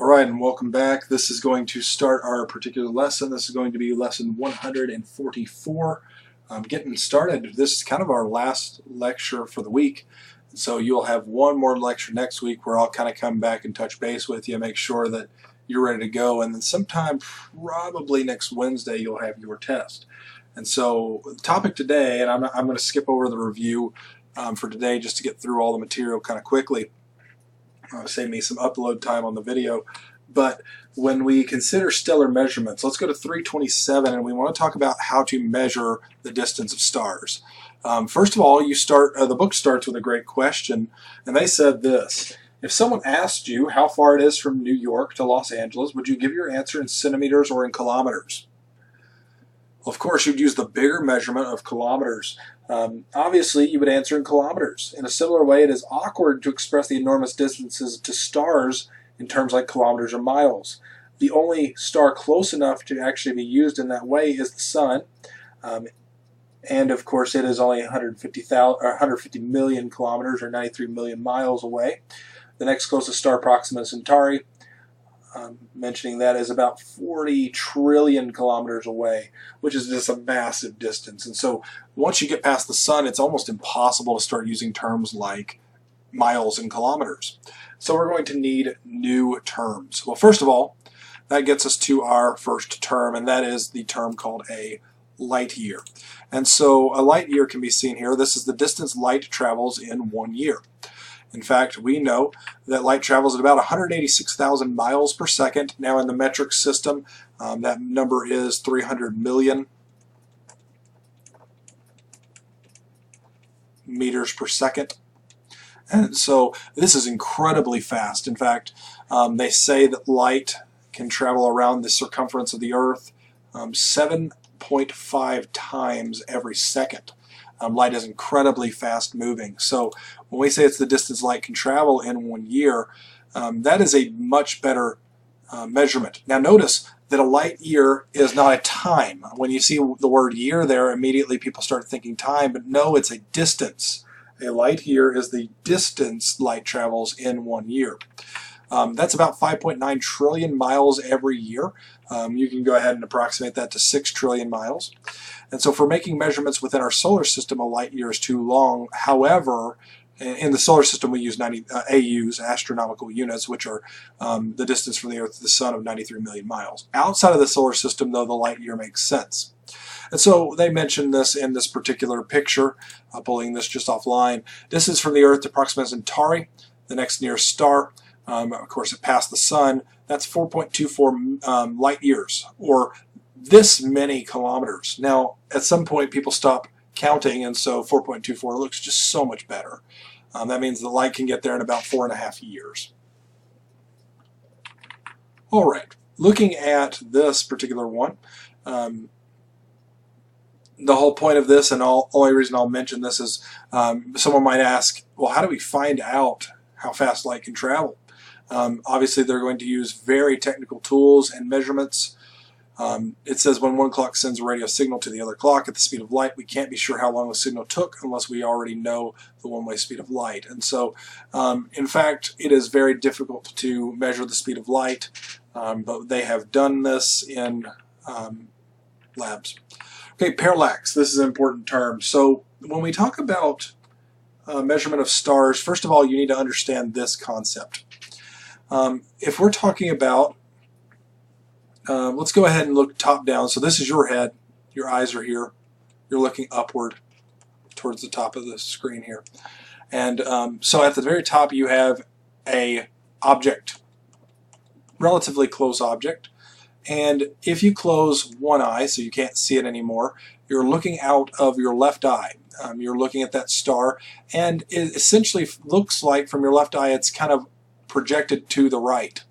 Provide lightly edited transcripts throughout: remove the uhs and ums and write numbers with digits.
Alright, and welcome back. This is going to start our particular lesson. This is going to be lesson 144. Getting started. This is kind of our last lecture for the week. So you'll have one more lecture next week where I'll kind of come back and touch base with you, make sure that you're ready to go. And then sometime probably next Wednesday you'll have your test. And so the topic today, and I'm going to skip over the review for today just to get through all the material kind of quickly. Save me some upload time on the video. But when we consider stellar measurements, let's go to 327, and we want to talk about how to measure the distance of stars. First of all, the book starts with a great question, and they said this: if someone asked you how far it is from New York to Los Angeles, would you give your answer in centimeters or in kilometers? Well, of course, you'd use the bigger measurement of kilometers. Obviously, you would answer in kilometers. In a similar way, it is awkward to express the enormous distances to stars in terms like kilometers or miles. The only star close enough to actually be used in that way is the Sun. And of course, it is only 150 million kilometers or 93 million miles away. The next closest star, Proxima Centauri, mentioning that, is about 40 trillion kilometers away, which is just a massive distance. And so once you get past the Sun, it's almost impossible to start using terms like miles and kilometers. So we're going to need new terms. Well, first of all, that gets us to our first term, and that is the term called a light year. And so a light year can be seen here. This is the distance light travels in 1 year. In fact, we know that light travels at about 186,000 miles per second. Now in the metric system, that number is 300 million meters per second. And so this is incredibly fast. In fact, they say that light can travel around the circumference of the Earth 7.5 times every second. Light is incredibly fast moving. So when we say it's the distance light can travel in 1 year, that is a much better measurement. Now notice that a light year is not a time. When you see the word year there, immediately people start thinking time, but no, it's a distance. A light year is the distance light travels in 1 year. That's about 5.9 trillion miles every year. You can go ahead and approximate that to 6 trillion miles. And so for making measurements within our solar system, a light year is too long. However, in the solar system we use AUs, astronomical units, which are the distance from the Earth to the Sun of 93 million miles. Outside of the solar system, though, the light year makes sense. And so they mentioned this in this particular picture, pulling this just offline. Distance from the Earth to Proxima Centauri, the next nearest star. Of course, it passed the Sun. That's 4.24 light years, or this many kilometers. Now, at some point, people stop counting, and so 4.24 looks just so much better. That means the light can get there in about 4.5 years. All right, looking at this particular one, the whole point of this, and only reason I'll mention this is someone might ask, well, how do we find out how fast light can travel? Obviously, they're going to use very technical tools and measurements. It says when one clock sends a radio signal to the other clock at the speed of light, we can't be sure how long the signal took unless we already know the one-way speed of light. And so, in fact, it is very difficult to measure the speed of light, but they have done this in labs. Okay, parallax. This is an important term. So when we talk about measurement of stars, first of all, you need to understand this concept. If we're talking about, let's go ahead and look top down. So this is your head. Your eyes are here. You're looking upward towards the top of the screen here. And so at the very top you have a object, relatively close object. And if you close one eye so you can't see it anymore, you're looking out of your left eye. You're looking at that star, and it essentially looks like from your left eye it's kind of projected to the right.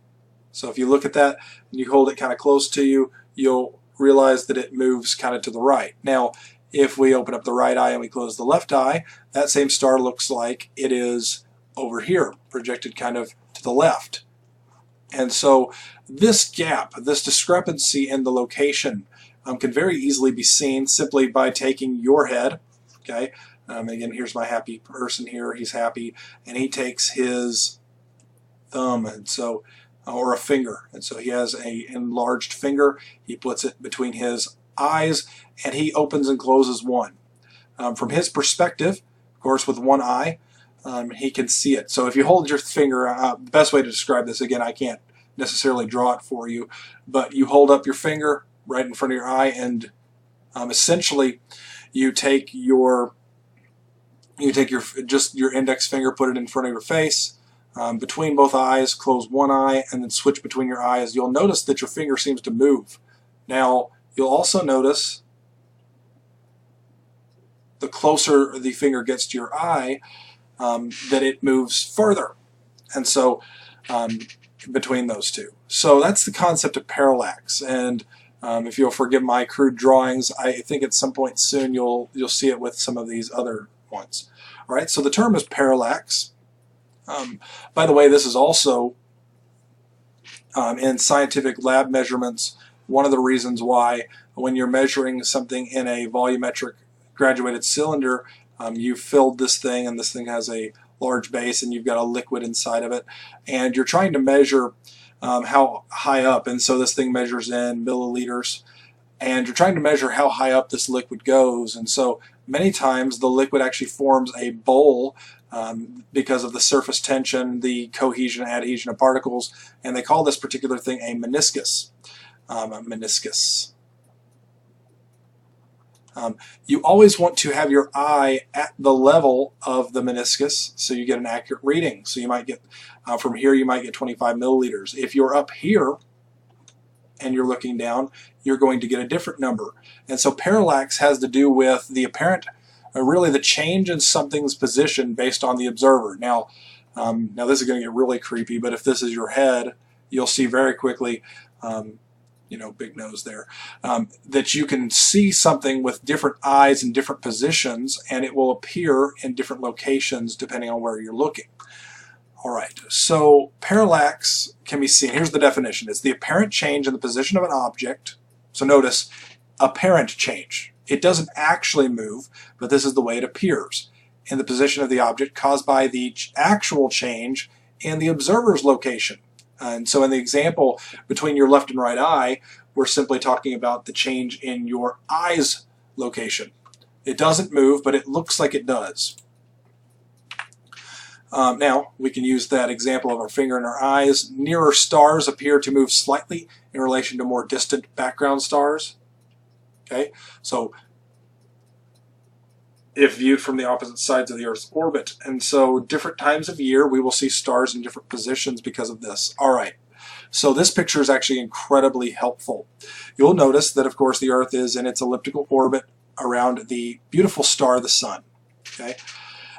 So if you look at that and you hold it kind of close to you, you'll realize that it moves kind of to the right. Now, if we open up the right eye and we close the left eye, that same star looks like it is over here, projected kind of to the left. And so this gap, this discrepancy in the location can very easily be seen simply by taking your head, okay? Again, here's my happy person here. He's happy, and he takes his thumb, and so or a finger. And so he has a enlarged finger. He puts it between his eyes and he opens and closes one. From his perspective, of course, with one eye, he can see it. So if you hold your finger, the best way to describe this, again, I can't necessarily draw it for you, but you hold up your finger right in front of your eye, and essentially you take your just your index finger, put it in front of your face, between both eyes, close one eye, and then switch between your eyes. You'll notice that your finger seems to move. Now, you'll also notice the closer the finger gets to your eye, that it moves further. And so between those two. So that's the concept of parallax. And if you'll forgive my crude drawings, I think at some point soon you'll see it with some of these other ones. All right, so the term is parallax. By the way, this is also in scientific lab measurements one of the reasons why when you're measuring something in a volumetric graduated cylinder, you filled this thing, and this thing has a large base, and you've got a liquid inside of it, and you're trying to measure how high up, and so this thing measures in milliliters, and you're trying to measure how high up this liquid goes, and so many times the liquid actually forms a bowl because of the surface tension, the cohesion and adhesion of particles, and they call this particular thing a meniscus. You always want to have your eye at the level of the meniscus so you get an accurate reading. So you might get, from here you might get 25 milliliters. If you're up here and you're looking down, you're going to get a different number. And so parallax has to do with the apparent, really the change in something's position based on the observer. Now this is going to get really creepy, but if this is your head, you'll see very quickly, you know, big nose there, that you can see something with different eyes in different positions, and it will appear in different locations depending on where you're looking. All right, so parallax can be seen. Here's the definition. It's the apparent change in the position of an object. So notice, apparent change. It doesn't actually move, but this is the way it appears in the position of the object caused by the actual change in the observer's location. And so in the example between your left and right eye, we're simply talking about the change in your eye's location. It doesn't move, but it looks like it does. Now, we can use that example of our finger and our eyes. Nearer stars appear to move slightly in relation to more distant background stars. Okay, so if viewed from the opposite sides of the Earth's orbit. And so different times of year we will see stars in different positions because of this. All right, so this picture is actually incredibly helpful. You'll notice that of course the Earth is in its elliptical orbit around the beautiful star, the Sun. Okay,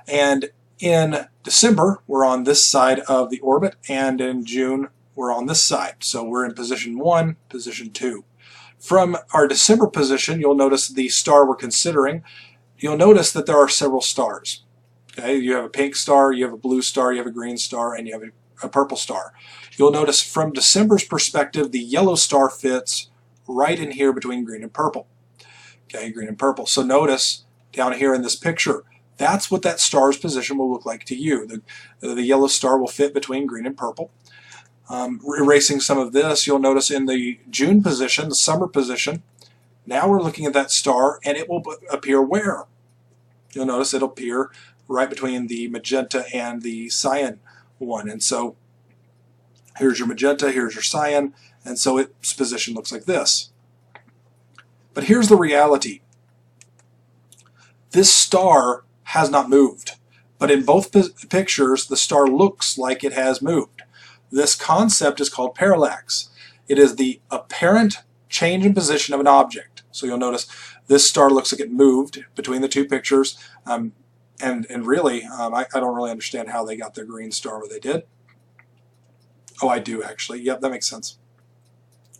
and in December we're on this side of the orbit, and in June we're on this side. So we're in position 1, position 2. From our December position, you'll notice the star we're considering. You'll notice that there are several stars. Okay, you have a pink star, you have a blue star, you have a green star, and you have a purple star. You'll notice from December's perspective, the yellow star fits right in here between green and purple. Okay, green and purple. So notice down here in this picture, that's what that star's position will look like to you. The yellow star will fit between green and purple. Erasing some of this, you'll notice in the June position, the summer position, now we're looking at that star, and it will appear where? You'll notice it'll appear right between the magenta and the cyan one. And so here's your magenta, here's your cyan, and so its position looks like this. But here's the reality. This star has not moved, but in both pictures the star looks like it has moved. This concept is called parallax. It is the apparent change in position of an object. So you'll notice this star looks like it moved between the two pictures, and really I don't really understand how they got their green star where they did. Oh, I do actually. Yep, that makes sense.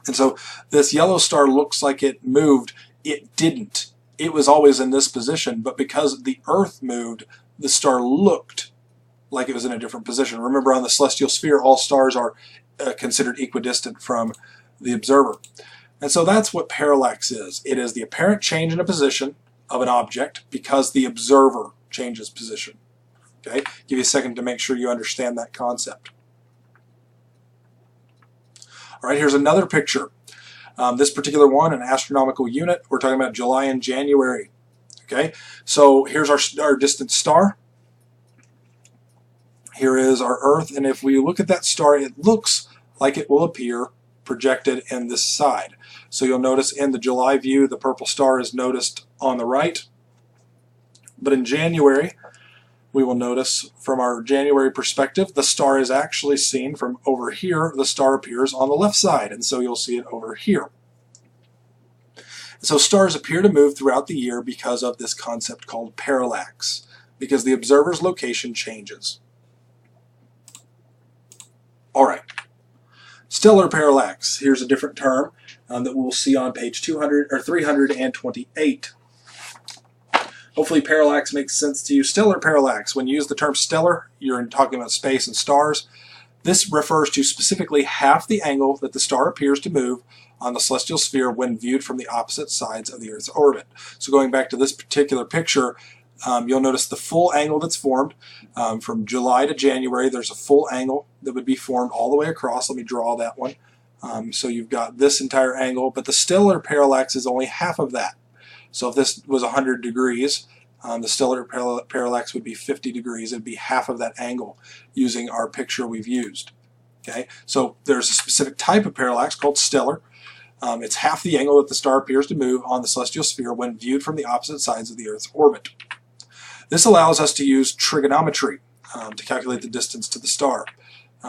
And so this yellow star looks like it moved. It didn't. It was always in this position, but because the Earth moved, the star looked like it was in a different position. Remember, on the celestial sphere, all stars are considered equidistant from the observer. And so that's what parallax is. It is the apparent change in a position of an object because the observer changes position. Okay? Give you a second to make sure you understand that concept. All right, here's another picture. This particular one, an astronomical unit, we're talking about July and January. Okay, so here's our distant star. Here is our Earth, and if we look at that star, it looks like it will appear projected in this side. So you'll notice in the July view, the purple star is noticed on the right. But in January, we will notice from our January perspective, the star is actually seen from over here. The star appears on the left side, and so you'll see it over here. So stars appear to move throughout the year because of this concept called parallax, because the observer's location changes. All right, stellar parallax. Here's a different term that we'll see on page 328. Hopefully parallax makes sense to you. Stellar parallax. When you use the term stellar, you're talking about space and stars. This refers to specifically half the angle that the star appears to move on the celestial sphere when viewed from the opposite sides of the Earth's orbit. So going back to this particular picture, you'll notice the full angle that's formed. From July to January, there's a full angle that would be formed all the way across. Let me draw that one. So you've got this entire angle, but the stellar parallax is only half of that. So if this was 100 degrees, the stellar parallax would be 50 degrees. It would be half of that angle using our picture we've used. Okay, so there's a specific type of parallax called stellar. It's half the angle that the star appears to move on the celestial sphere when viewed from the opposite sides of the Earth's orbit. This allows us to use trigonometry to calculate the distance to the star.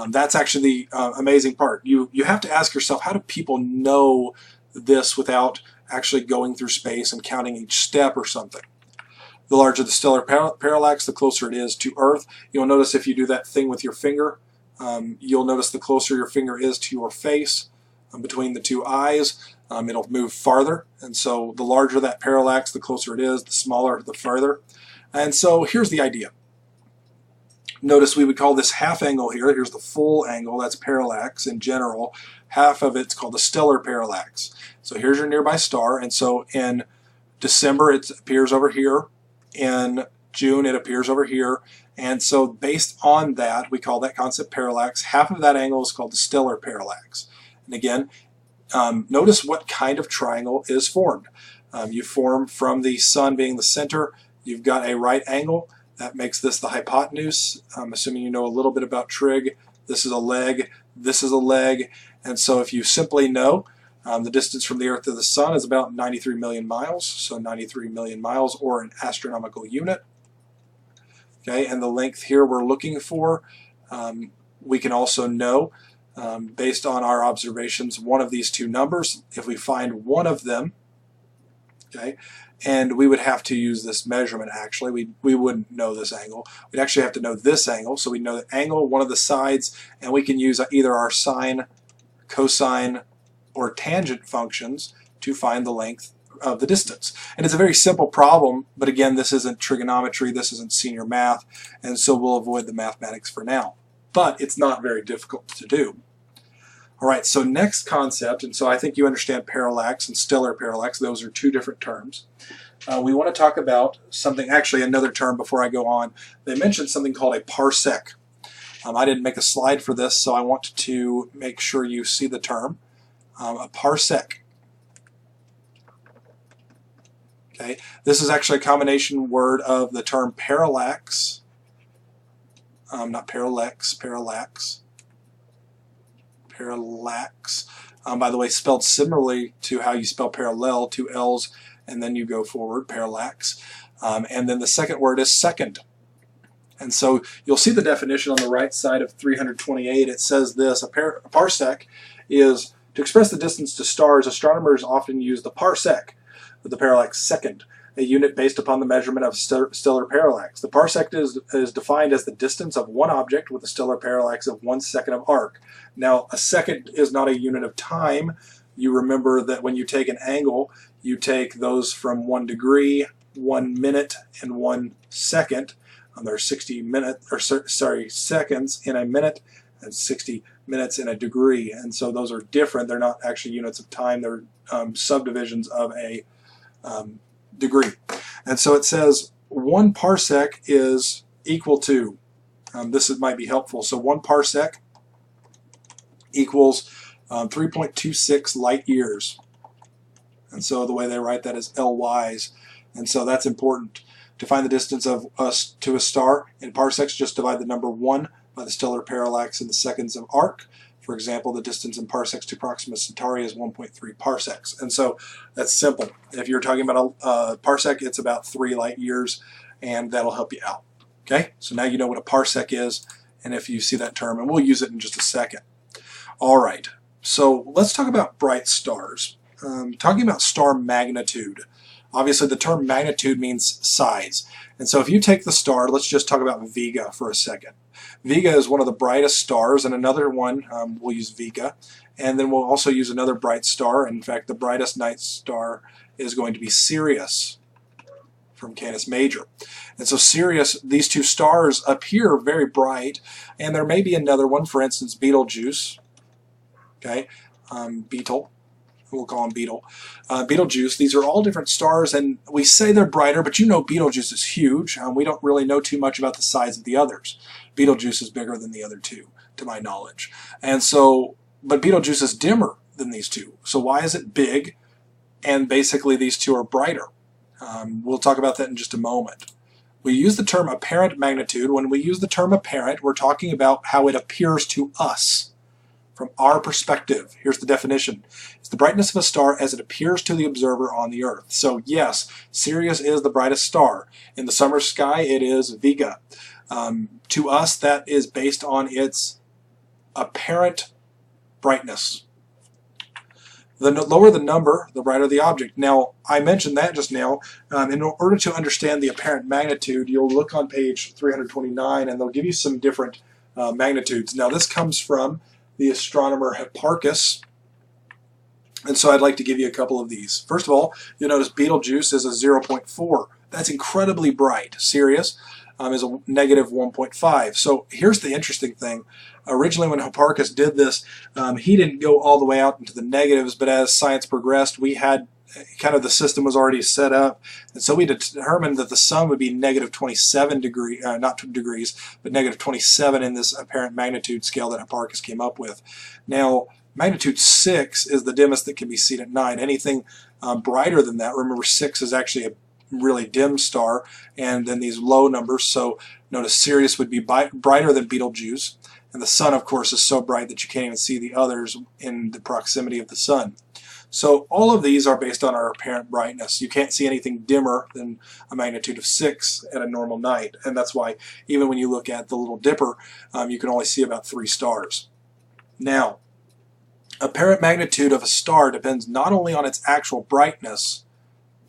That's actually the amazing part. You have to ask yourself, how do people know this without actually going through space and counting each step or something? The larger the stellar parallax, the closer it is to Earth. You'll notice if you do that thing with your finger, you'll notice the closer your finger is to your face, between the two eyes, it'll move farther. And so the larger that parallax, the closer it is, the smaller, the further. And so here's the idea. Notice we would call this half angle here. Here's the full angle, that's parallax in general. Half of it's called the stellar parallax. So here's your nearby star, and so in December it appears over here. In June it appears over here. And so based on that, we call that concept parallax. Half of that angle is called the stellar parallax. And again, notice what kind of triangle is formed. You form from the sun being the center. You've got a right angle. That makes this the hypotenuse. I'm assuming you know a little bit about trig. This is a leg. This is a leg. And so if you simply know the distance from the Earth to the sun is about 93 million miles. So 93 million miles, or an astronomical unit. Okay, and the length here we're looking for, we can also know based on our observations one of these two numbers. If we find one of them, okay, and we would have to use this measurement actually. We wouldn't know this angle. We'd actually have to know this angle. So we know the angle, one of the sides, and we can use either our sine, cosine, or tangent functions to find the length of the distance. And it's a very simple problem, but again, this isn't trigonometry, this isn't senior math, and so we'll avoid the mathematics for now. But it's not very difficult to do. All right, so next concept, and so I think you understand parallax and stellar parallax. Those are two different terms. We want to talk about something, actually another term before I go on. They mentioned something called a parsec. I didn't make a slide for this, so I want to make sure you see the term. A parsec. Okay, this is actually a combination word of the term parallax, not parallax, parallax. Parallax, by the way, spelled similarly to how you spell parallel, two L's, and then you go forward, parallax. And then the second word is second. And so you'll see the definition on the right side of 328. It says this: a parsec is, to express the distance to stars, astronomers often use the parsec, with the parallax second, a unit based upon the measurement of stellar parallax. The parsec is defined as the distance of one object with a stellar parallax of 1 second of arc. Now, a second is not a unit of time. You remember that when you take an angle, you take those from 1 degree, 1 minute, and 1 second. There are 60 seconds in a minute and 60 minutes in a degree. And so those are different. They're not actually units of time. They're subdivisions of a degree. And so it says 1 parsec is equal to, might be helpful. So 1 parsec equals 3.26 light years. And so the way they write that is LYs. And so that's important. To find the distance of us to a star in parsecs, just divide the number 1 by the stellar parallax in the seconds of arc. For example, the distance in parsecs to Proxima Centauri is 1.3 parsecs. And so that's simple. If you're talking about a parsec, it's about 3 light years, and that'll help you out. Okay, so now you know what a parsec is, and if you see that term, and we'll use it in just a second. All right, so let's talk about bright stars. Talking about star magnitude. Obviously, the term magnitude means size. And so if you take the star, let's just talk about Vega for a second. Vega is one of the brightest stars, and another one, we'll use Vega. And then we'll also use another bright star. In fact, the brightest night star is going to be Sirius from Canis Major. And so Sirius, these two stars appear very bright, and there may be another one, for instance, Betelgeuse. Okay, Beetle. We'll call them Beetle. Betelgeuse, these are all different stars, and we say they're brighter, but you know Betelgeuse is huge. We don't really know too much about the size of the others. Betelgeuse is bigger than the other two, to my knowledge. And so, but Betelgeuse is dimmer than these two. So why is it big, and basically these two are brighter? We'll talk about that in just a moment. We use the term apparent magnitude. When we use the term apparent, we're talking about how it appears to us. From our perspective, here's the definition. It's the brightness of a star as it appears to the observer on the Earth. So yes, Sirius is the brightest star. In the summer sky, it is Vega. To us, that is based on its apparent brightness. The lower the number, the brighter the object. Now, I mentioned that just now. In order to understand the apparent magnitude, you'll look on page 329, and they'll give you some different magnitudes. Now, this comes from the astronomer Hipparchus, and so I'd like to give you a couple of these. First of all, you'll notice Betelgeuse is a 0.4. That's incredibly bright. Sirius is a negative 1.5. So here's the interesting thing. Originally, when Hipparchus did this, he didn't go all the way out into the negatives, but as science progressed, we had kind of the system was already set up, and so we determined that the sun would be negative 27 degrees, not degrees, but negative 27 in this apparent magnitude scale that Hipparchus came up with. Now, magnitude 6 is the dimmest that can be seen at night. Anything brighter than that, remember 6 is actually a really dim star, and then these low numbers, so notice Sirius would be brighter than Betelgeuse, and the sun, of course, is so bright that you can't even see the others in the proximity of the sun. So all of these are based on our apparent brightness. You can't see anything dimmer than a magnitude of 6 at a normal night, and that's why even when you look at the Little Dipper, you can only see about 3 stars. Now, apparent magnitude of a star depends not only on its actual brightness,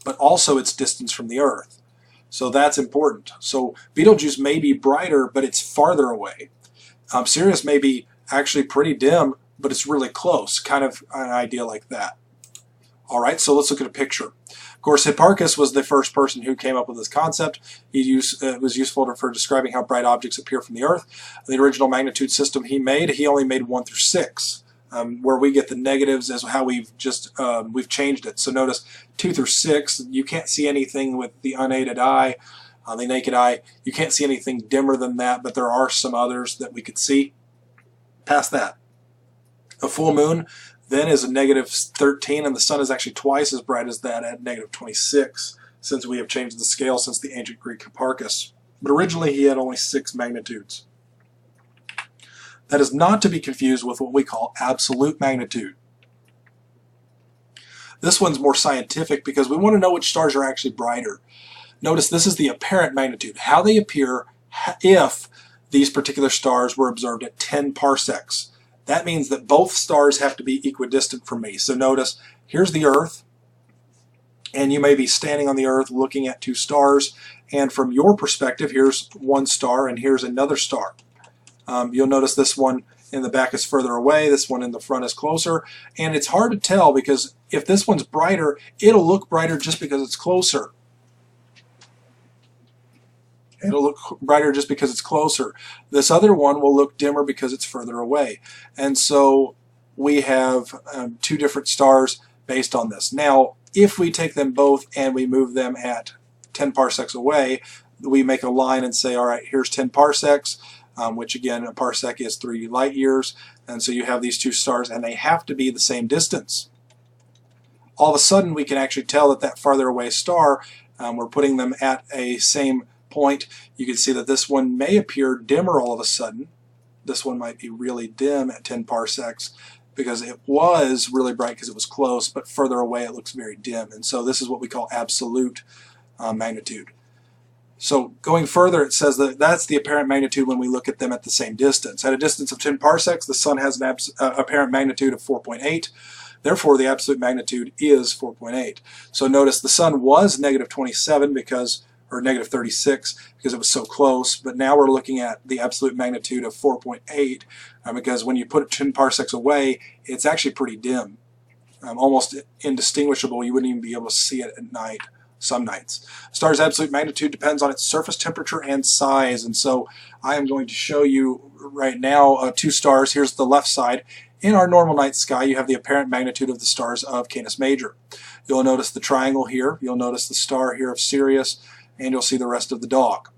but also its distance from the Earth. So that's important. So Betelgeuse may be brighter, but it's farther away. Sirius may be actually pretty dim, but it's really close, kind of an idea like that. All right, so let's look at a picture. Of course, Hipparchus was the first person who came up with this concept. It was useful for describing how bright objects appear from the Earth. The original magnitude system he only made 1 through 6. Where we get the negatives is how we've changed it. So notice 2 through 6, you can't see anything with the unaided eye, the naked eye. You can't see anything dimmer than that, but there are some others that we could see. Past that. A full moon then is a negative 13, and the sun is actually twice as bright as that at negative 26, since we have changed the scale since the ancient Greek Hipparchus. But originally he had only 6 magnitudes. That is not to be confused with what we call absolute magnitude. This one's more scientific because we want to know which stars are actually brighter. Notice this is the apparent magnitude, how they appear if these particular stars were observed at 10 parsecs. That means that both stars have to be equidistant from me. So notice, here's the Earth, and you may be standing on the Earth looking at 2 stars, and from your perspective, here's 1 star and here's another star. You'll notice this one in the back is further away, this one in the front is closer, and it's hard to tell because if this one's brighter, it'll look brighter just because it's closer. It'll look brighter just because it's closer. This other one will look dimmer because it's further away. And so we have 2 different stars based on this. Now, if we take them both and we move them at 10 parsecs away, we make a line and say, all right, here's 10 parsecs, which again, a parsec is 3 light years. And so you have these two stars, and they have to be the same distance. All of a sudden, we can actually tell that that farther away star, we're putting them at a same point. You can see that this one may appear dimmer all of a sudden. This one might be really dim at 10 parsecs because it was really bright because it was close, but further away it looks very dim. And so this is what we call absolute magnitude. So going further, it says that that's the apparent magnitude when we look at them at the same distance. At a distance of 10 parsecs, the sun has an apparent magnitude of 4.8. Therefore, the absolute magnitude is 4.8. So notice the sun was negative 27 because, or negative 36 because it was so close, but now we're looking at the absolute magnitude of 4.8 because when you put it 10 parsecs away, it's actually pretty dim, almost indistinguishable. You wouldn't even be able to see it at night. Some nights. A star's absolute magnitude depends on its surface temperature and size, and so I am going to show you right now two stars. Here's the left side. In our normal night sky, you have the apparent magnitude of the stars of Canis Major. You'll notice the triangle here, you'll notice the star here of Sirius, and you'll see the rest of the dog.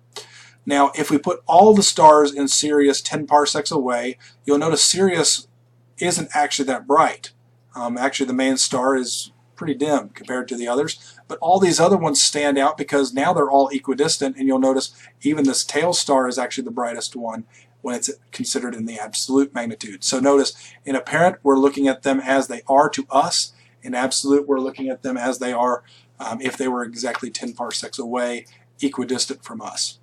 Now, if we put all the stars in Sirius 10 parsecs away, you'll notice Sirius isn't actually that bright. Actually, the main star is pretty dim compared to the others, but all these other ones stand out because now they're all equidistant, and you'll notice even this tail star is actually the brightest one when it's considered in the absolute magnitude. So notice in apparent we're looking at them as they are to us. In absolute we're looking at them as they are if they were exactly 10 parsecs away, equidistant from us.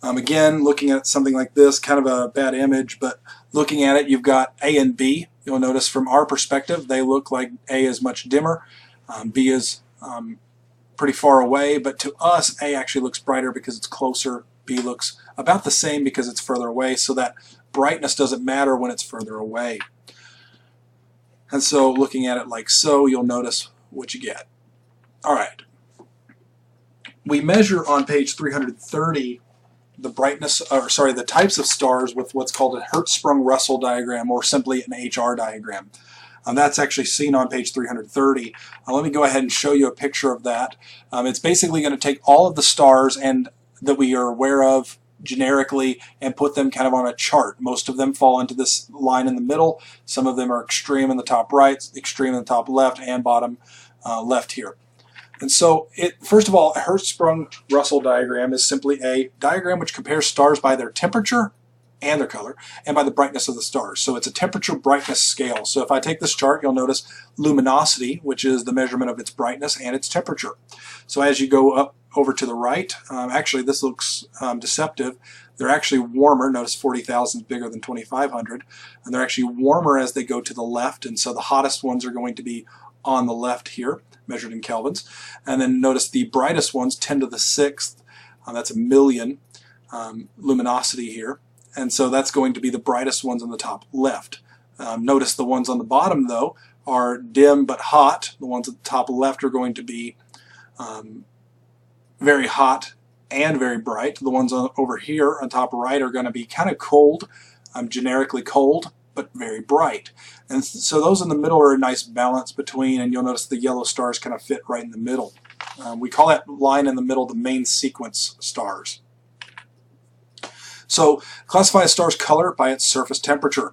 Again, looking at something like this, kind of a bad image, but looking at it, you've got A and B. You'll notice from our perspective, they look like A is much dimmer, B is pretty far away, but to us, A actually looks brighter because it's closer. B looks about the same because it's further away, so that brightness doesn't matter when it's further away. And so looking at it like so, you'll notice what you get. All right. We measure on page 330 the brightness, or sorry, the types of stars with what's called a Hertzsprung-Russell diagram, or simply an HR diagram. That's actually seen on page 330. Let me go ahead and show you a picture of that. It's basically going to take all of the stars and that we are aware of generically and put them kind of on a chart. Most of them fall into this line in the middle. Some of them are extreme in the top right, extreme in the top left, and bottom left here. And so, first of all, a Hertzsprung-Russell diagram is simply a diagram which compares stars by their temperature and their color, and by the brightness of the stars. So it's a temperature-brightness scale. So if I take this chart, you'll notice luminosity, which is the measurement of its brightness and its temperature. So as you go up over to the right, actually this looks deceptive. They're actually warmer. Notice 40,000 is bigger than 2,500. And they're actually warmer as they go to the left, and so the hottest ones are going to be on the left here, measured in kelvins. And then notice the brightest ones, 10 to the 6th, that's a million luminosity here. And so that's going to be the brightest ones on the top left. Notice the ones on the bottom, though, are dim but hot. The ones at the top left are going to be very hot and very bright. The ones over here on top right are going to be kind of cold, generically cold, but very bright. And so those in the middle are a nice balance between, and you'll notice the yellow stars kind of fit right in the middle. We call that line in the middle the main sequence stars. So classify a star's color by its surface temperature.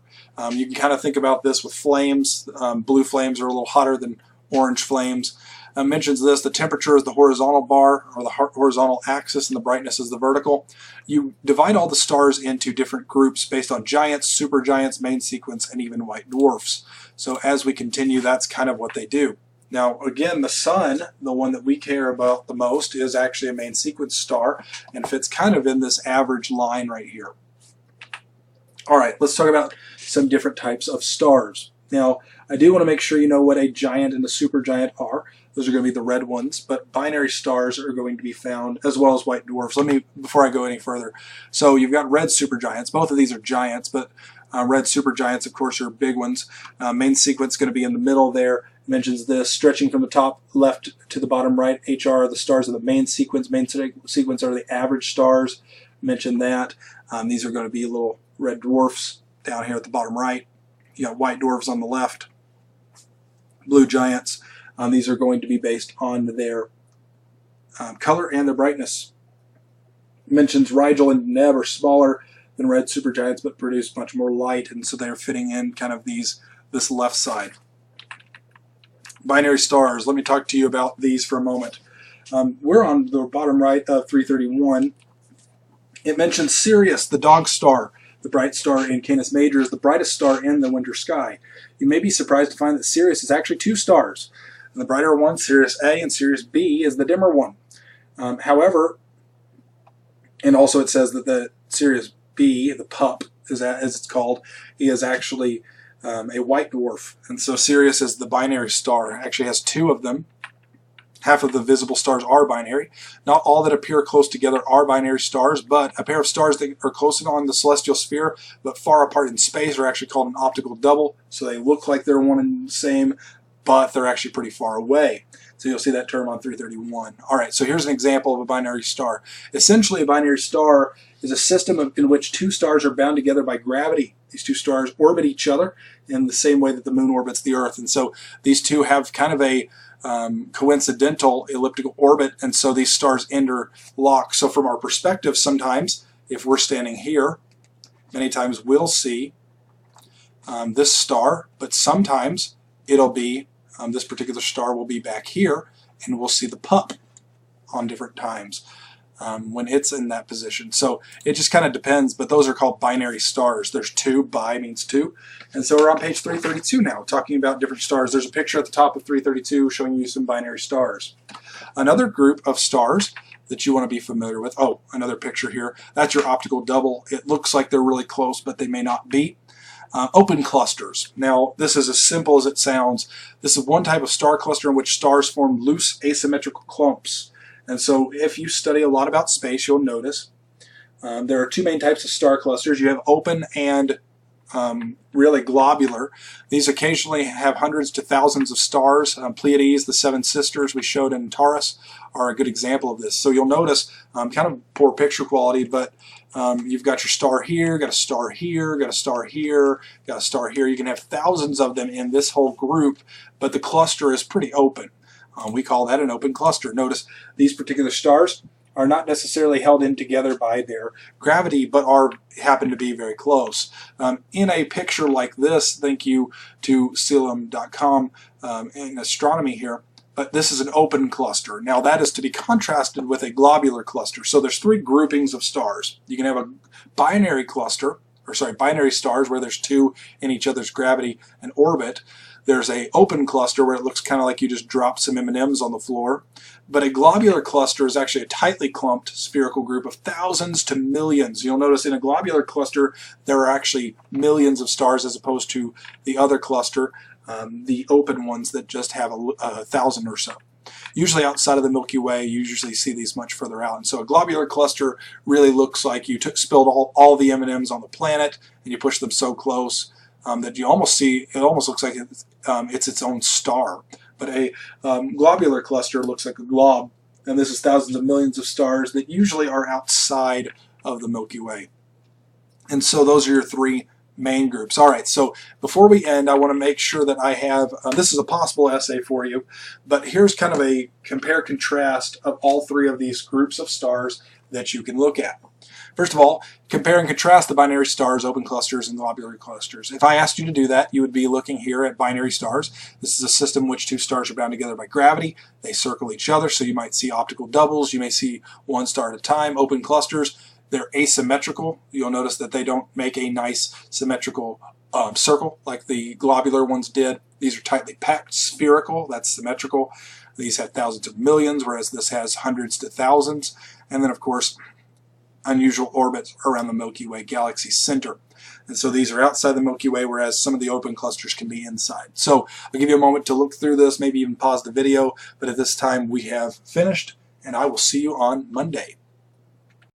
You can kind of think about this with flames. Blue flames are a little hotter than orange flames. Mentions this: the temperature is the horizontal bar, or the horizontal axis, and the brightness is the vertical. You divide all the stars into different groups based on giants, supergiants, main sequence, and even white dwarfs. So as we continue, that's kind of what they do. Now again, the sun, the one that we care about the most, is actually a main sequence star and fits kind of in this average line right here. Alright, let's talk about some different types of stars. Now, I do want to make sure you know what a giant and a supergiant are. Those are going to be the red ones, but binary stars are going to be found, as well as white dwarfs. Before I go any further, so you've got red supergiants. Both of these are giants, but red supergiants, of course, are big ones. Main sequence is going to be in the middle there. It mentions this: stretching from the top left to the bottom right. HR are the stars of the main sequence. Main sequence are the average stars. Mention that. These are going to be little red dwarfs down here at the bottom right. You got white dwarfs on the left. Blue giants. These are going to be based on their color and their brightness. Mentions Rigel and Neb are smaller than red supergiants, but produce much more light, and so they're fitting in kind of this left side. Binary stars. Let me talk to you about these for a moment. We're on the bottom right of 331. It mentions Sirius, the dog star. The bright star in Canis Major is the brightest star in the winter sky. You may be surprised to find that Sirius is actually two stars. And the brighter one, Sirius A, and Sirius B is the dimmer one. However, and also it says that the Sirius B, the pup, as it's called, is actually a white dwarf. And so Sirius is the binary star. It actually has two of them. Half of the visible stars are binary. Not all that appear close together are binary stars, but a pair of stars that are close on the celestial sphere but far apart in space are actually called an optical double. So they look like they're one and the same, but they're actually pretty far away. So you'll see that term on 331. All right, so here's an example of a binary star. Essentially, a binary star is a system in which two stars are bound together by gravity. These two stars orbit each other in the same way that the moon orbits the Earth. And so these two have kind of a coincidental elliptical orbit, and so these stars interlock. So from our perspective, sometimes, if we're standing here, many times we'll see this star, but sometimes it'll be, this particular star will be back here, and we'll see the pup on different times when it's in that position. So it just kind of depends, but those are called binary stars. There's two, bi means two. And so we're on page 332 now, talking about different stars. There's a picture at the top of 332 showing you some binary stars. Another group of stars that you want to be familiar with, oh, another picture here, that's your optical double. It looks like they're really close, but they may not be. Open clusters. Now, this is as simple as it sounds. This is one type of star cluster in which stars form loose asymmetrical clumps. And so if you study a lot about space, you'll notice there are two main types of star clusters. You have open and really globular. These occasionally have hundreds to thousands of stars. Pleiades, the seven sisters we showed in Taurus, are a good example of this. So you'll notice kind of poor picture quality, but you've got your star here, got a star here, got a star here, got a star here. You can have thousands of them in this whole group, but the cluster is pretty open. We call that an open cluster. Notice these particular stars are not necessarily held in together by their gravity, but happen to be very close. In a picture like this, thank you to Selim.com in astronomy here, but this is an open cluster. Now that is to be contrasted with a globular cluster. So there's three groupings of stars. You can have a binary cluster, or sorry, binary stars where there's two in each other's gravity and orbit. There's a open cluster where it looks kind of like you just dropped some M&Ms on the floor. But a globular cluster is actually a tightly clumped spherical group of thousands to millions. You'll notice in a globular cluster there are actually millions of stars as opposed to the other cluster, the open ones that just have a thousand or so. Usually outside of the Milky Way, you usually see these much further out. And so a globular cluster really looks like you spilled all the M&Ms on the planet and you pushed them so close that you almost see, it almost looks like it's its own star. But a globular cluster looks like a glob, and this is thousands of millions of stars that usually are outside of the Milky Way. And so those are your three main groups. All right, so before we end, I want to make sure that I have, this is a possible essay for you, but here's kind of a compare-contrast of all three of these groups of stars that you can look at. First of all, compare and contrast the binary stars, open clusters, and globular clusters. If I asked you to do that, you would be looking here at binary stars. This is a system in which two stars are bound together by gravity. They circle each other, so you might see optical doubles. You may see one star at a time. Open clusters, they're asymmetrical. You'll notice that they don't make a nice symmetrical circle like the globular ones did. These are tightly packed, spherical. That's symmetrical. These have thousands of millions, whereas this has hundreds to thousands. And then, of course, unusual orbits around the Milky Way galaxy center. And so these are outside the Milky Way, whereas some of the open clusters can be inside. So I'll give you a moment to look through this, maybe even pause the video, but at this time we have finished, and I will see you on Monday.